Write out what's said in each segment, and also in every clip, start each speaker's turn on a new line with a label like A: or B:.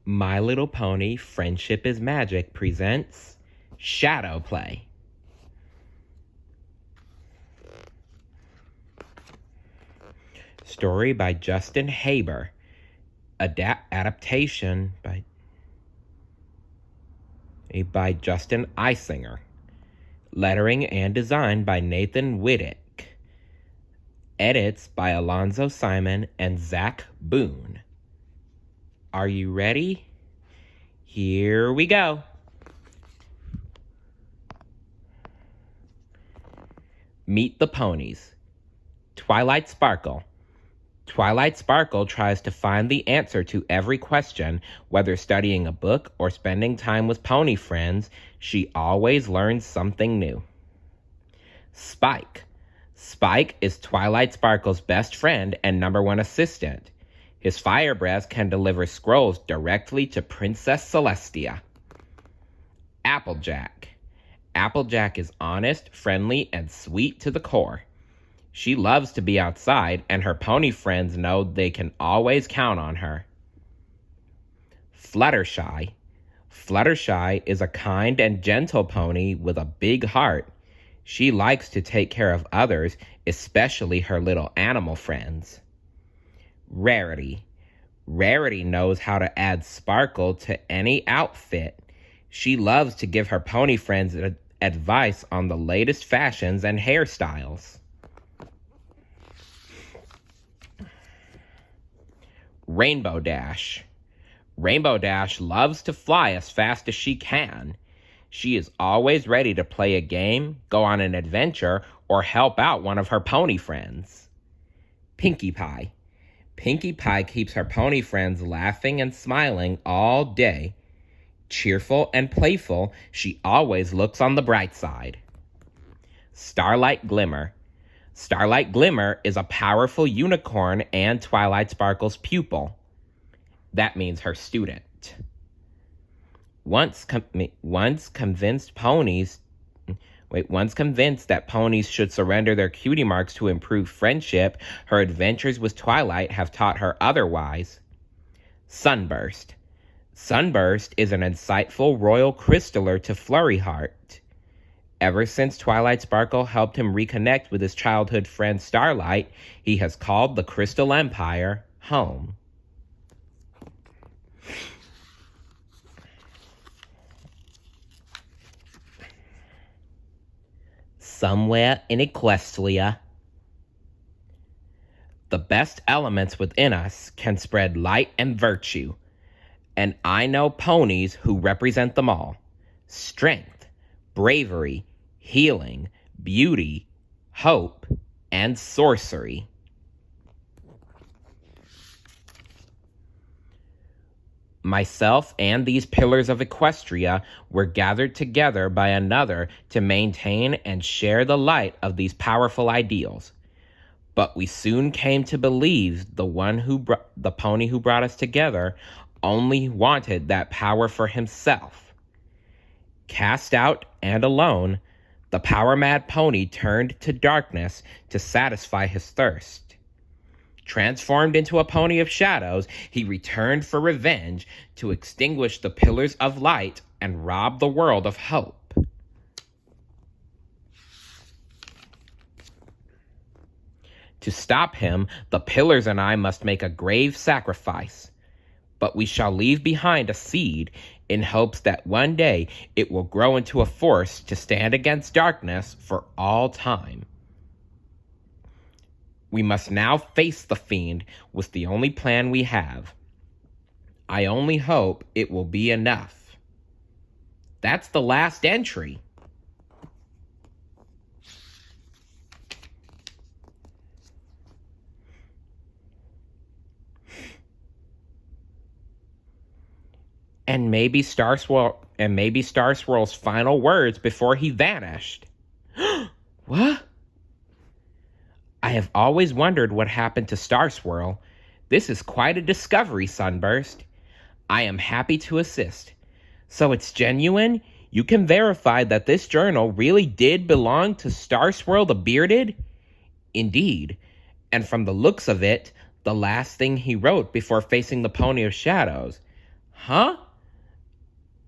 A: My Little Pony Friendship is Magic presents Shadowplay. Story by Justin Haber. Adaptation by Justin Eisinger. Lettering and design by Nathan Wittick. Edits by Alonzo Simon and Zach Boone. Are you ready? Here we go. Meet the ponies. Twilight Sparkle. Twilight Sparkle tries to find the answer to every question, whether studying a book or spending time with pony friends. She always learns something new. Spike. Spike is Twilight Sparkle's best friend and #1 assistant. His fire breath can deliver scrolls directly to Princess Celestia. Applejack. Applejack is honest, friendly, and sweet to the core. She loves to be outside, and her pony friends know they can always count on her. Fluttershy. Fluttershy is a kind and gentle pony with a big heart. She likes to take care of others, especially her little animal friends. Rarity. Rarity knows how to add sparkle to any outfit. She loves to give her pony friends advice on the latest fashions and hairstyles. Rainbow Dash. Rainbow Dash loves to fly as fast as she can. She is always ready to play a game, go on an adventure, or help out one of her pony friends. Pinkie Pie. Pinkie Pie keeps her pony friends laughing and smiling all day. Cheerful and playful, she always looks on the bright side. Starlight Glimmer. Starlight Glimmer is a powerful unicorn and Twilight Sparkle's pupil. That means her student. Once convinced that ponies should surrender their cutie marks to improve friendship, her adventures with Twilight have taught her otherwise. Sunburst. Sunburst is an insightful royal crystaller to Flurryheart. Ever since Twilight Sparkle helped him reconnect with his childhood friend Starlight, he has called the Crystal Empire home. Somewhere in Equestria. The best elements within us can spread light and virtue, and I know ponies who represent them all. Strength, bravery, healing, beauty, hope, and sorcery. Myself and these pillars of Equestria were gathered together by another to maintain and share the light of these powerful ideals. But we soon came to believe the pony who brought us together only wanted that power for himself. Cast out and alone, the power-mad pony turned to darkness to satisfy his thirst. Transformed into a pony of shadows, he returned for revenge to extinguish the pillars of light and rob the world of hope. To stop him, the pillars and I must make a grave sacrifice. But we shall leave behind a seed in hopes that one day it will grow into a force to stand against darkness for all time. We must now face the fiend with the only plan we have. I only hope it will be enough. That's the last entry. And maybe Star Swirl's final words before he vanished. What? I have always wondered what happened to Star Swirl. This is quite a discovery, Sunburst. I am happy to assist. So it's genuine? You can verify that this journal really did belong to Star Swirl the Bearded? Indeed. And from the looks of it, the last thing he wrote before facing the Pony of Shadows. Huh?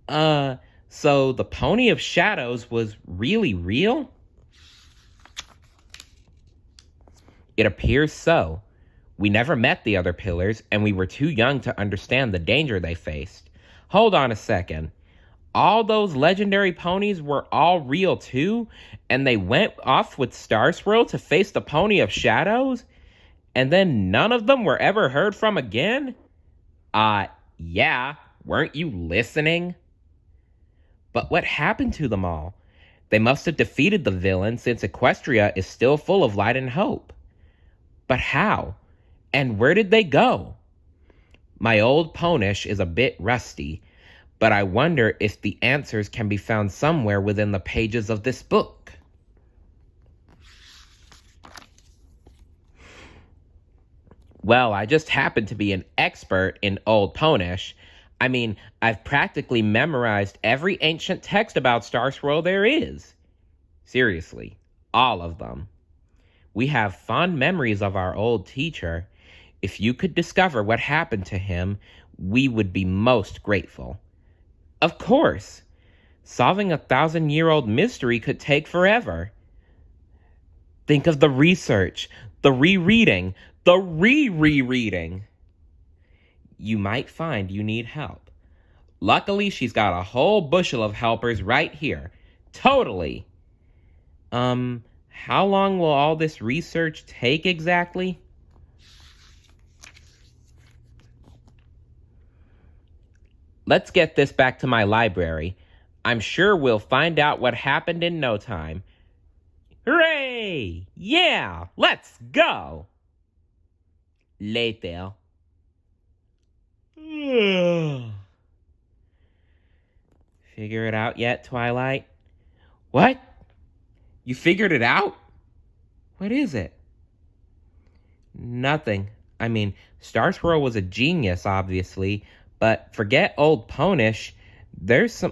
A: Uh, so the Pony of Shadows was really real? It appears so. We never met the other pillars, and we were too young to understand the danger they faced. Hold on a second. All those legendary ponies were all real too, and they went off with Star Swirl to face the Pony of Shadows? And then none of them were ever heard from again? Yeah, weren't you listening? But what happened to them all? They must have defeated the villain since Equestria is still full of light and hope. But how? And where did they go? My old Ponish is a bit rusty, but I wonder if the answers can be found somewhere within the pages of this book. Well, I just happen to be an expert in Old Ponish. I mean, I've practically memorized every ancient text about Star Swirl there is. Seriously, all of them. We have fond memories of our old teacher. If you could discover what happened to him, we would be most grateful. Of course. Solving a 1,000-year-old mystery could take forever. Think of the research, the rereading, the rereading. You might find you need help. Luckily, she's got a whole bushel of helpers right here. Totally. How long will all this research take exactly? Let's get this back to my library. I'm sure we'll find out what happened in no time. Hooray! Yeah, let's go! Later. Figure it out yet, Twilight? What? You figured it out? What is it? Nothing. I mean, Star Swirl was a genius, obviously, but forget old Ponish. There's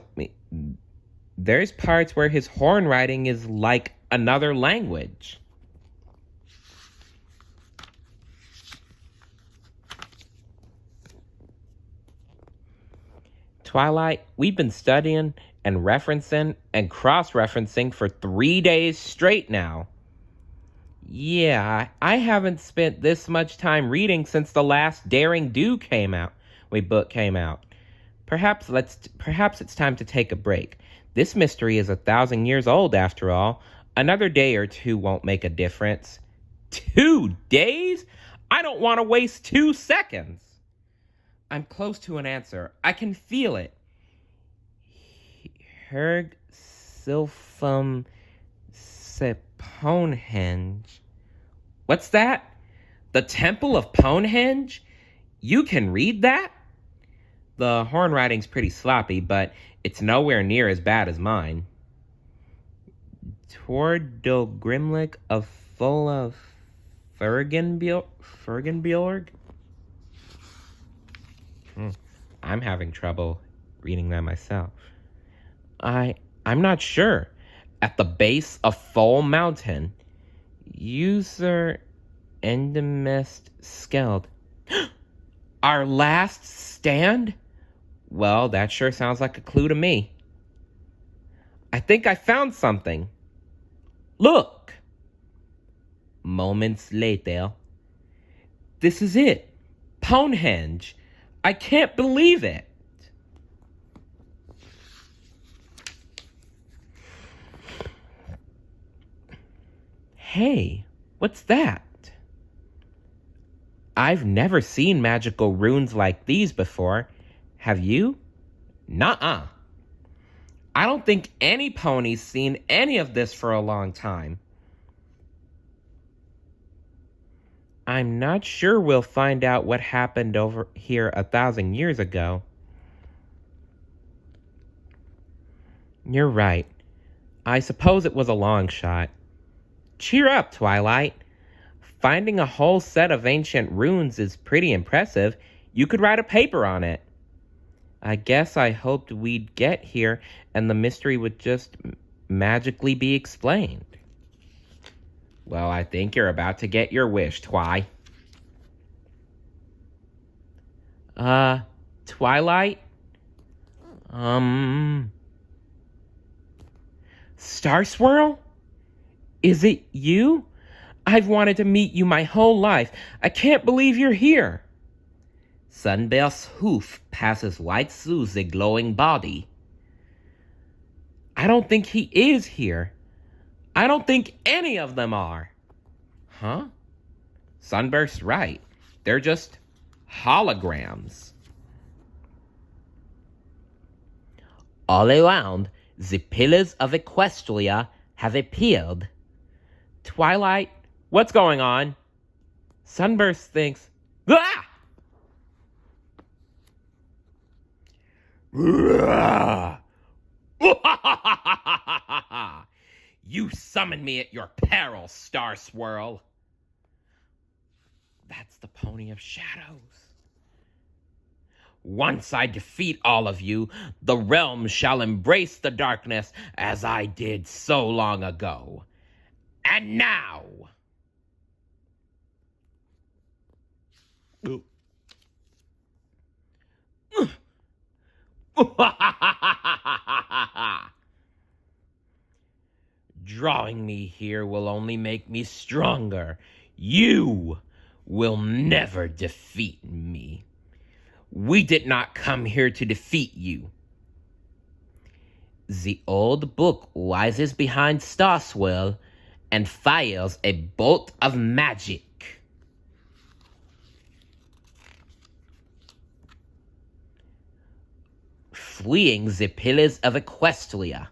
A: parts where his horn writing is like another language. Twilight, we've been studying and referencing and cross-referencing for 3 days straight now. Yeah, I haven't spent this much time reading since the last Daring Do book came out. Perhaps it's time to take a break. This mystery is 1,000 years old after all. Another day or two won't make a difference. 2 days? I don't want to waste 2 seconds. I'm close to an answer. I can feel it. Herg Silphum Seponhenge. What's that? The Temple of Ponehenge? You can read that? The horn writing's pretty sloppy, but it's nowhere near as bad as mine. Tordogrimlik of Fola Fergenbjorg? I'm having trouble reading that myself. I'm not sure. At the base of Foal Mountain. User Endemest Skeld. Our last stand? Well, that sure sounds like a clue to me. I think I found something. Look! Moments later. This is it. Ponehenge. I can't believe it. Hey, what's that? I've never seen magical runes like these before. Have you? Nuh-uh. I don't think any pony's seen any of this for a long time. I'm not sure we'll find out what happened over here 1,000 years ago. You're right. I suppose it was a long shot. Cheer up, Twilight. Finding a whole set of ancient runes is pretty impressive. You could write a paper on it. I guess I hoped we'd get here and the mystery would just magically be explained. Well, I think you're about to get your wish, Twilight? Star Swirl? Is it you? I've wanted to meet you my whole life. I can't believe you're here. Sunbell's hoof passes right through the glowing body. I don't think he is here. I don't think any of them are. Huh? Sunburst's right. They're just holograms. All around, the pillars of Equestria have appeared. Twilight, what's going on? Sunburst thinks, ah! You summoned me at your peril, Star Swirl. That's the Pony of Shadows. Once I defeat all of you, the realms shall embrace the darkness as I did so long ago. And now... Drawing me here will only make me stronger. You will never defeat me. We did not come here to defeat you. The old book rises behind Starswell and fires a bolt of magic. Fleeing the pillars of Equestria.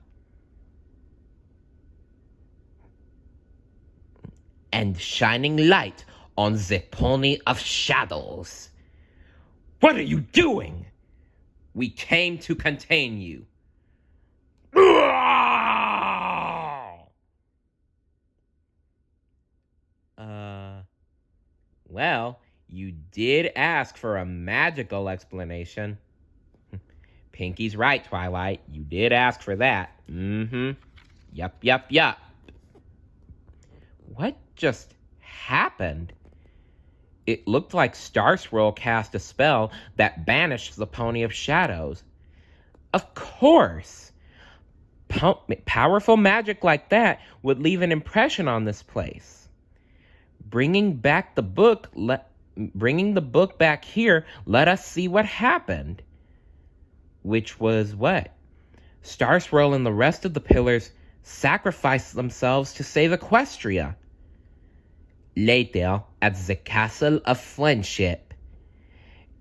A: And shining light on the Pony of Shadows. What are you doing? We came to contain you. Well, you did ask for a magical explanation. Pinky's right, Twilight. You did ask for that. Yup. What just happened? It looked like Star Swirl cast a spell that banished the Pony of Shadows. Of course! Powerful magic like that would leave an impression on this place. Bringing the book back here, let us see what happened. Which was what? Star Swirl and the rest of the pillars sacrificed themselves to save Equestria. Later, at the Castle of Friendship.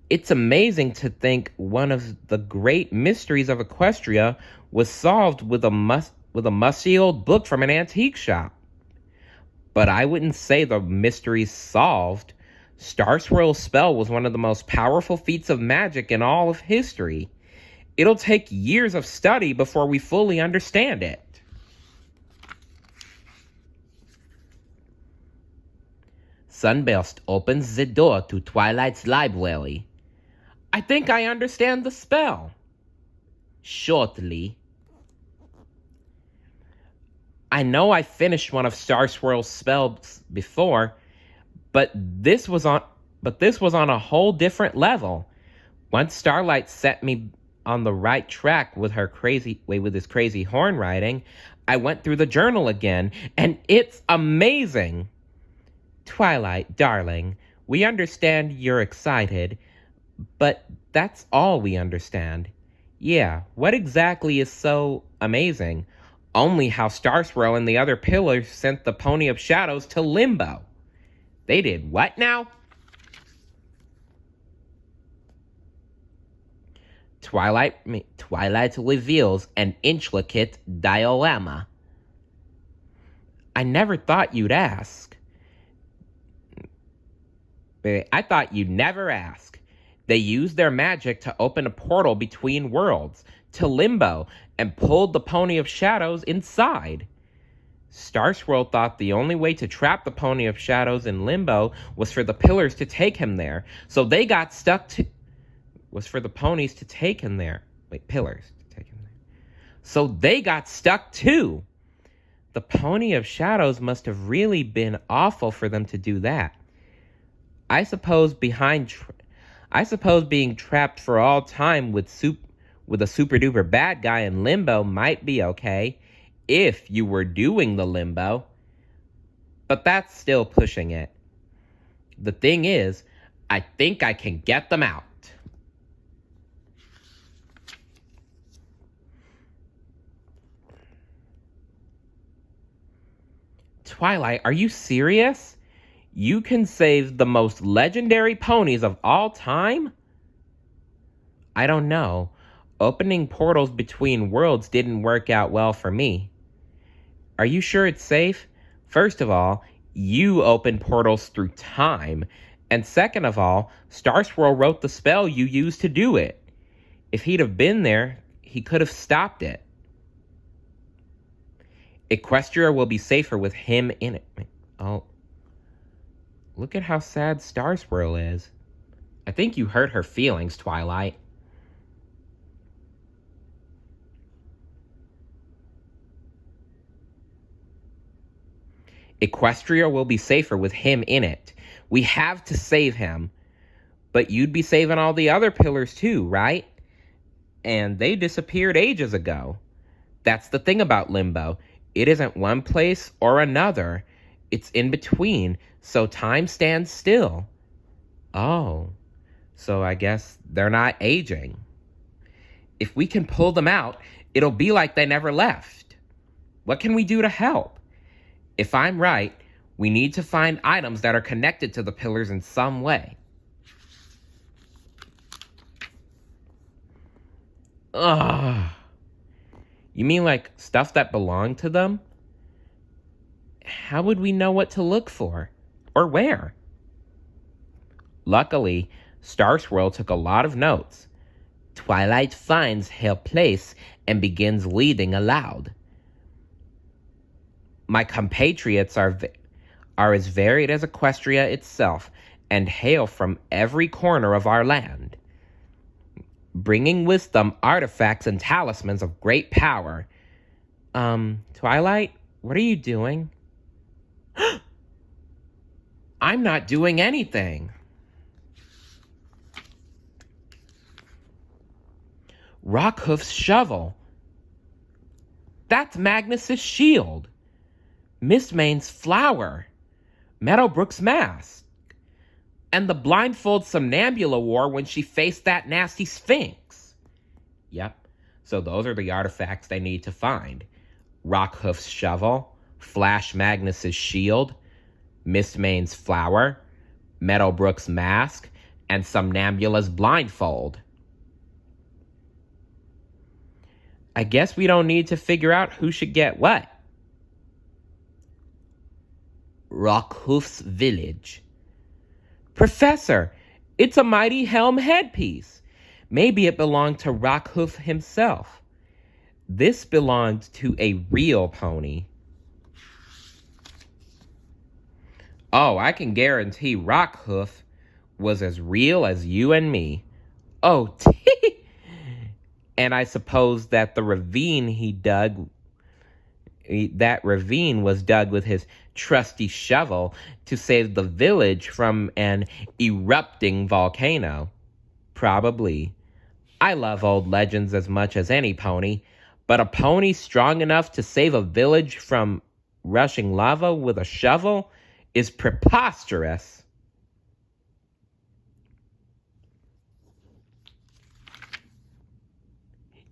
A: It's amazing to think one of the great mysteries of Equestria was solved with a musty old book from an antique shop. But I wouldn't say the mystery's solved. Star Swirl's spell was one of the most powerful feats of magic in all of history. It'll take years of study before we fully understand it. Sunburst opens the door to Twilight's library. I think I understand the spell. Shortly. I know I finished one of Star Swirl's spells before, but this was on a whole different level. Once Starlight set me on the right track with his crazy horn riding, I went through the journal again, and it's amazing. Twilight, darling, we understand you're excited, but that's all we understand. Yeah, what exactly is so amazing? Only how Star Swirl and the other pillars sent the Pony of Shadows to Limbo. They did what now? Twilight reveals an intricate diorama. I never thought you'd ask. I thought you'd never ask. They used their magic to open a portal between worlds, to Limbo, and pulled the Pony of Shadows inside. Star Swirl thought the only way to trap the Pony of Shadows in Limbo was for the pillars to take him there, so they got stuck to... was for the ponies to take him there. Pillars to take him there. So they got stuck too. The Pony of Shadows must have really been awful for them to do that. I suppose being trapped for all time with with a super duper bad guy in limbo might be okay if you were doing the limbo, but that's still pushing it. The thing is, I think I can get them out. Twilight, are you serious? You can save the most legendary ponies of all time? I don't know. Opening portals between worlds didn't work out well for me. Are you sure it's safe? First of all, you opened portals through time. And second of all, Star Swirl wrote the spell you used to do it. If he'd have been there, he could have stopped it. Equestria will be safer with him in it. Oh. Look at how sad Star Swirl is. I think you hurt her feelings, Twilight. Equestria will be safer with him in it. We have to save him. But you'd be saving all the other pillars too, right? And they disappeared ages ago. That's the thing about Limbo. It isn't one place or another. It's in between, so time stands still. Oh, so I guess they're not aging. If we can pull them out, it'll be like they never left. What can we do to help? If I'm right, we need to find items that are connected to the pillars in some way. Ugh. You mean like stuff that belonged to them? How would we know what to look for? Or where? Luckily, Star Swirl took a lot of notes. Twilight finds her place and begins leading Aloud. My compatriots are as varied as Equestria itself and hail from every corner of our land, bringing with them artifacts and talismans of great power. Twilight, what are you doing? I'm not doing anything. Rockhoof's shovel. That's Magnus's shield. Mistmane's flower. Meadowbrook's mask. And the blindfold Somnambula wore when she faced that nasty Sphinx. Yep, so those are the artifacts they need to find. Rockhoof's shovel, Flash Magnus's shield, Mistmane's flower, Meadowbrook's mask, and Somnambula's blindfold. I guess we don't need to figure out who should get what. Rockhoof's village. Professor, it's a mighty helm headpiece. Maybe it belonged to Rockhoof himself. This belonged to a real pony. Oh, I can guarantee Rockhoof was as real as you and me. Oh, and I suppose that the ravine he dug, that ravine was dug with his trusty shovel to save the village from an erupting volcano. Probably. I love old legends as much as any pony, but a pony strong enough to save a village from rushing lava with a shovel is preposterous.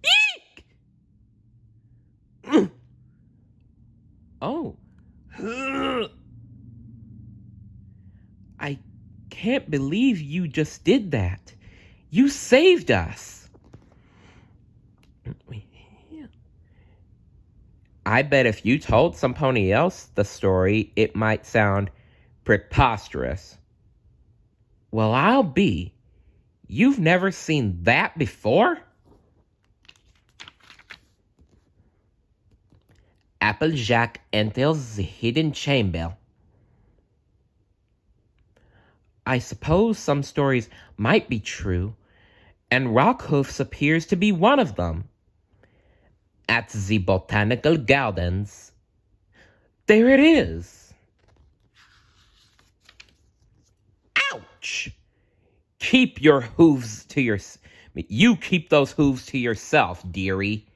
A: Eek! Oh. I can't believe you just did that. You saved us. I bet if you told some pony else the story, it might sound preposterous. Well, I'll be. You've never seen that before? Applejack enters the hidden chamber. I suppose some stories might be true, and Rockhoof's appears to be one of them. At the Botanical Gardens. There it is. Ouch! Keep your hooves to your... You keep those hooves to yourself, dearie.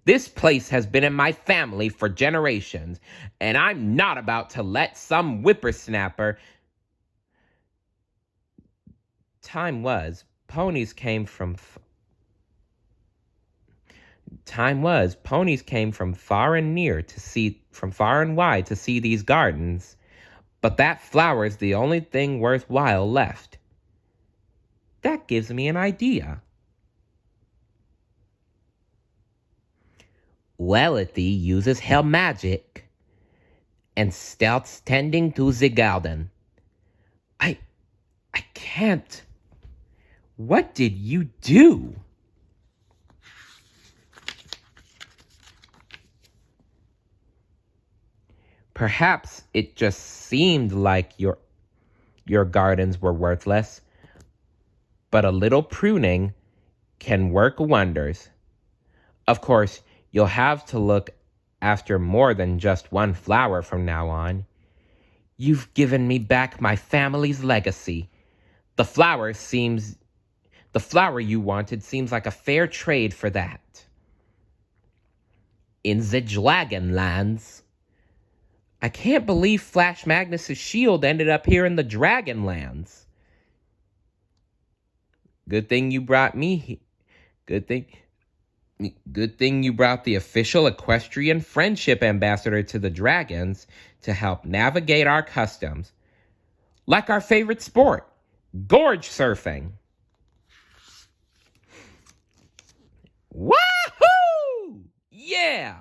A: This place has been in my family for generations, and I'm not about to let some whippersnapper. Time was, ponies came from far and near to see, from far and wide to see these gardens. But that flower's the only thing worthwhile left. That gives me an idea. Wellity uses her magic and starts tending to the garden. I can't. What did you do? Perhaps it just seemed like your gardens were worthless, but a little pruning can work wonders. Of course, you'll have to look after more than just one flower from now on. You've given me back my family's legacy. The flower you wanted seems like a fair trade for that. In the Dragonlands. I can't believe Flash Magnus's shield ended up here in the Dragonlands. Good thing you brought me. Good thing you brought the official equestrian friendship ambassador to the dragons to help navigate our customs. Like our favorite sport, gorge surfing. Wahoo! Yeah!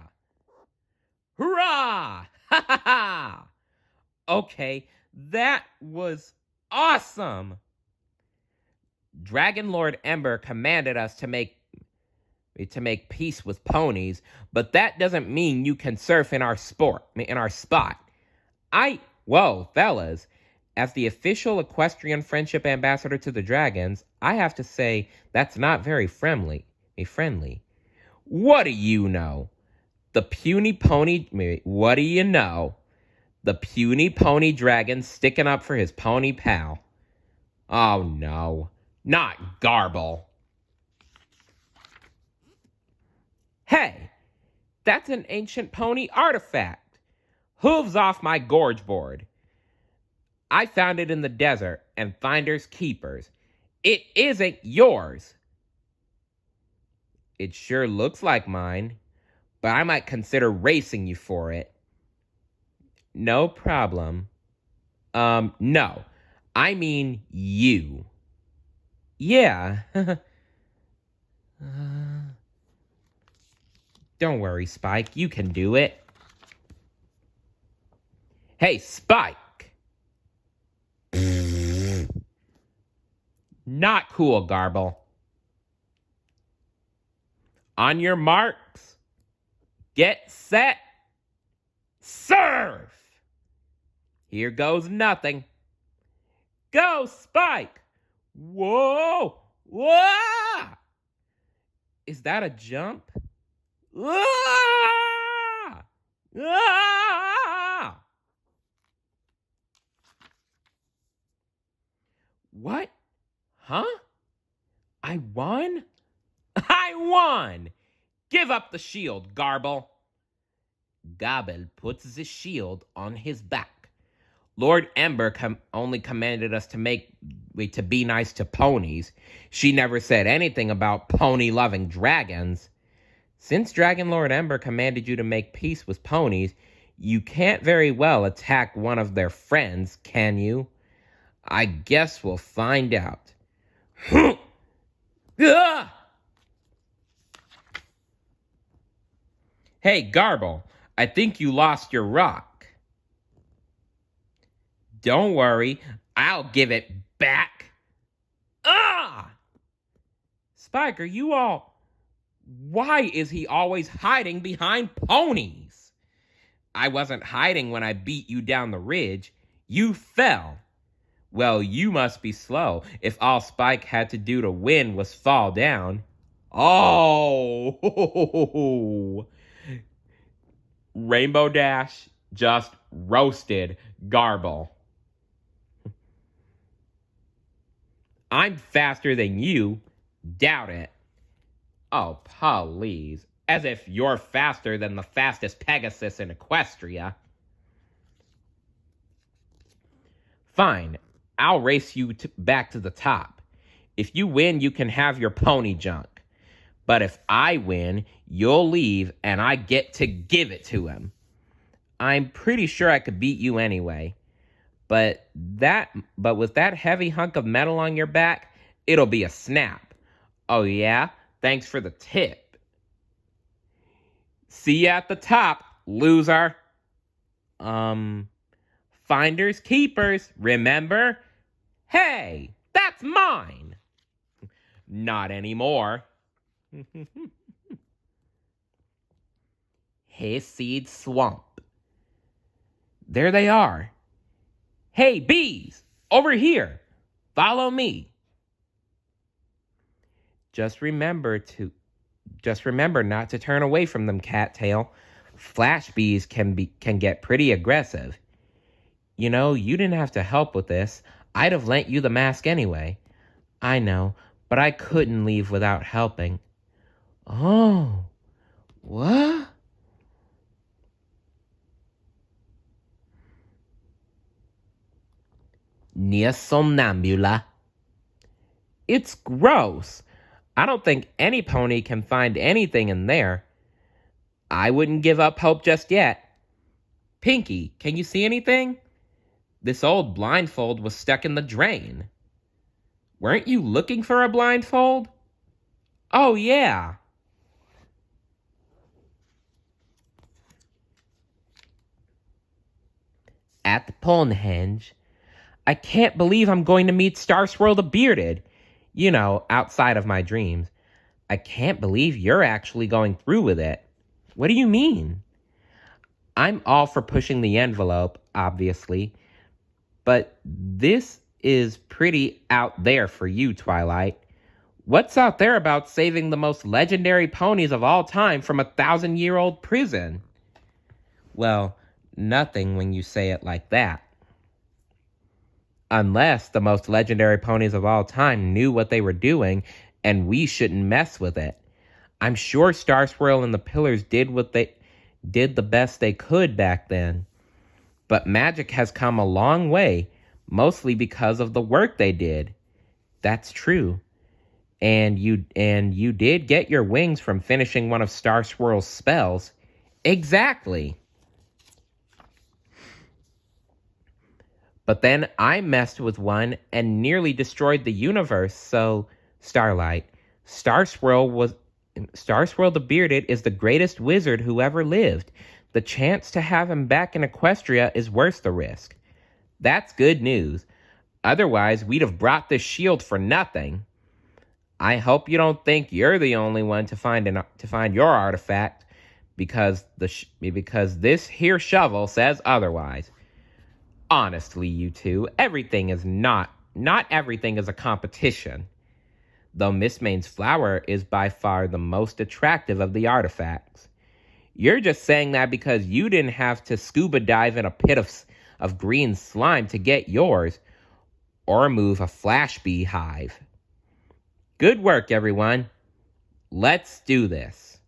A: Hurrah! Ha ha ha! Okay, that was awesome! Dragon Lord Ember commanded us to make peace with ponies, but that doesn't mean you can surf in our spot. Whoa, fellas, as the official equestrian friendship ambassador to the dragons, I have to say that's not very friendly. What do you know? What do you know? The puny pony dragon sticking up for his pony pal. Oh no, not Garble. Hey, that's an ancient pony artifact. Hooves off my gorge board. I found it in the desert, and finders keepers. It isn't yours. It sure looks like mine, but I might consider racing you for it. No problem. No. I mean you. Yeah. Don't worry, Spike. You can do it. Hey, Spike! Not cool, Garble. On your marks, get set, serve! Here goes nothing. Go, Spike! Whoa! Whoa! Is that a jump? Ah! Ah! What? Huh? I won? I won! Give up the shield, Garble. Gobble puts the shield on his back. Lord Ember only commanded us to be nice to ponies. She never said anything about pony-loving dragons. Since Dragon Lord Ember commanded you to make peace with ponies, you can't very well attack one of their friends, can you? I guess we'll find out. Hey, Garble, I think you lost your rock. Don't worry, I'll give it back. Ah! Spike, are you all... Why is he always hiding behind ponies? I wasn't hiding when I beat you down the ridge. You fell. Well, you must be slow if all Spike had to do to win was fall down. Oh! Rainbow Dash just roasted Garble. I'm faster than you. Doubt it. Oh, please. As if you're faster than the fastest Pegasus in Equestria. Fine, I'll race you back to the top. If you win, you can have your pony junk. But if I win, you'll leave and I get to give it to him. I'm pretty sure I could beat you anyway. But with that heavy hunk of metal on your back, it'll be a snap. Oh yeah? Thanks for the tip. See you at the top, loser. Finders keepers, remember? Hey, that's mine. Not anymore. Hayseed Swamp. There they are. Hey, bees, over here. Follow me. Just remember not to turn away from them, Cattail. Flash bees can get pretty aggressive. You know, you didn't have to help with this. I'd have lent you the mask anyway. I know, but I couldn't leave without helping. Oh, what? Nia somnambula. It's gross. I don't think any pony can find anything in there. I wouldn't give up hope just yet. Pinky, can you see anything? This old blindfold was stuck in the drain. Weren't you looking for a blindfold? Oh, yeah. At the Ponehenge. I can't believe I'm going to meet Star Swirl the Bearded. You know, outside of my dreams. I can't believe you're actually going through with it. What do you mean? I'm all for pushing the envelope, obviously. But this is pretty out there for you, Twilight. What's out there about saving the most legendary ponies of all time from a 1,000-year-old prison? Well, nothing when you say it like that. Unless the most legendary ponies of all time knew what they were doing, and we shouldn't mess with it. I'm sure Star Swirl and the Pillars did the best they could back then. But magic has come a long way, mostly because of the work they did. That's true. And you did get your wings from finishing one of Star Swirl's spells. Exactly. But then I messed with one and nearly destroyed the universe, so Starlight, Star Swirl the Bearded is the greatest wizard who ever lived. The chance to have him back in Equestria is worth the risk. That's good news. Otherwise, we'd have brought this shield for nothing. I hope you don't think you're the only one to find your artifact, because this here shovel says otherwise. Honestly, you two, not everything is a competition. Though Miss Maine's flower is by far the most attractive of the artifacts. You're just saying that because you didn't have to scuba dive in a pit of green slime to get yours, or move a flash bee hive. Good work, everyone. Let's do this.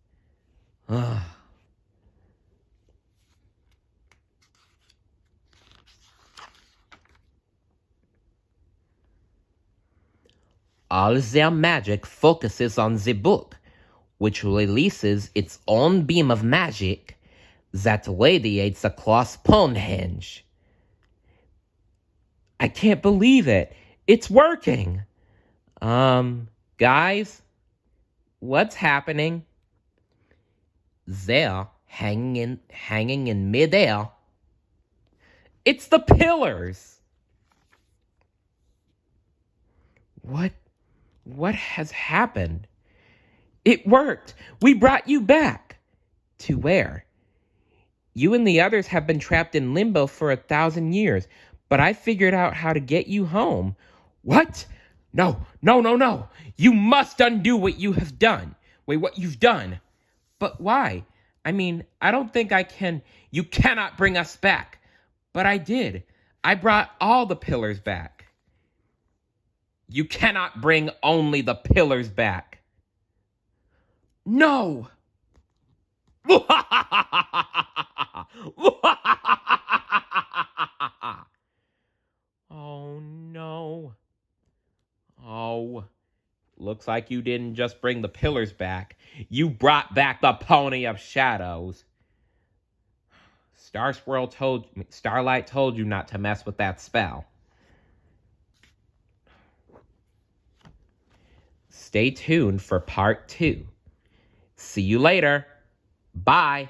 A: All their magic focuses on the book, which releases its own beam of magic that radiates across Ponehenge. I can't believe it. It's working. Guys, what's happening? They're hanging in midair. It's the pillars. What has happened? It worked. We brought you back. To where? You and the others have been trapped in limbo for 1,000 years, but I figured out how to get you home. What? No. You must undo what you have done. Wait, what you've done. But why? I mean, I don't think I can. You cannot bring us back. But I did. I brought all the pillars back. You cannot bring only the pillars back. No! Oh no. Oh. Looks like you didn't just bring the pillars back. You brought back the pony of shadows. Starlight told you not to mess with that spell. Stay tuned for part 2. See you later. Bye.